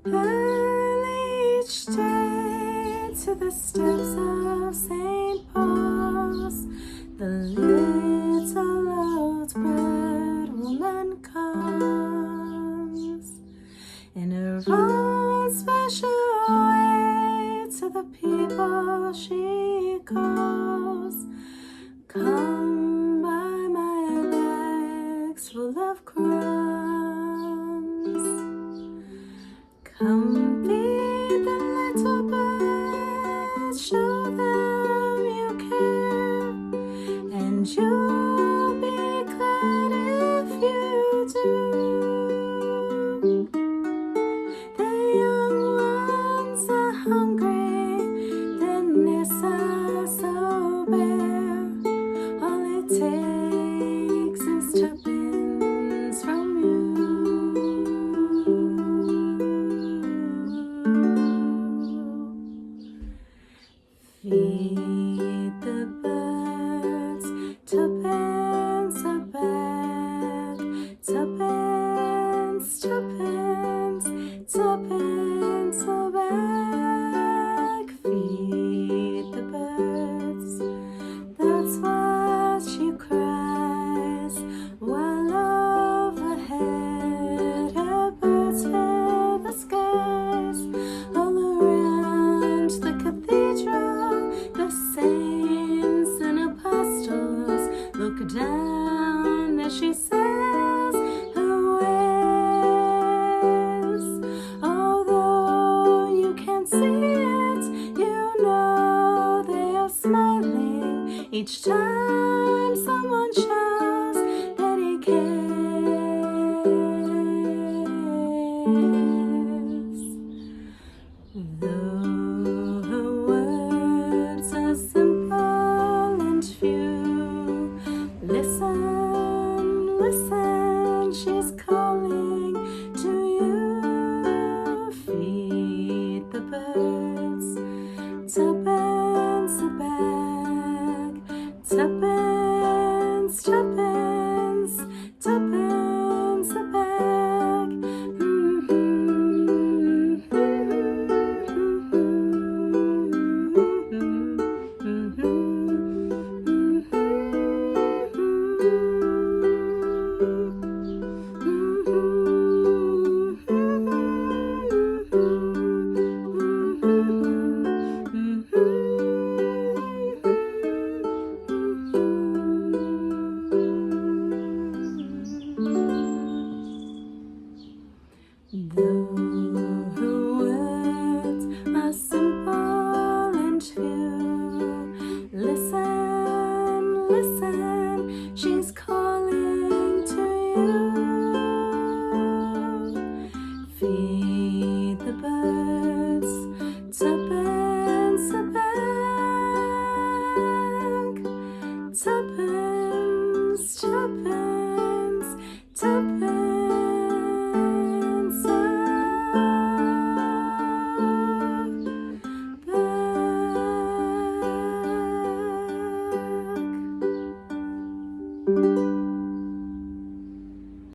Early each day to the steps of St. Paul's, the little old bird woman comes in her own special way to the people she calls. Come by my legs full of crumbs. Come feed the little birds, show them you care, and you'll be glad if you do. The young ones are hungry, their nests are so bare. All it takes is tuppence from you. Feed the birds, tuppence a bag, tuppence, tuppence, tuppence a bag. Feed the birds, that's what she cries, while overhead her birds fill the skies. All around the cathedral, the saints and apostles look down as she says her ways. Although you can't see it, you know they are smiling each time someone shows that he cares. Though her words are simple and few, listen, listen, she's calling to you. Feed the birds, tuppence a bag, tuppence, tuppence, tuppence a bag. Though her words are simple and few, listen, listen, she's calling.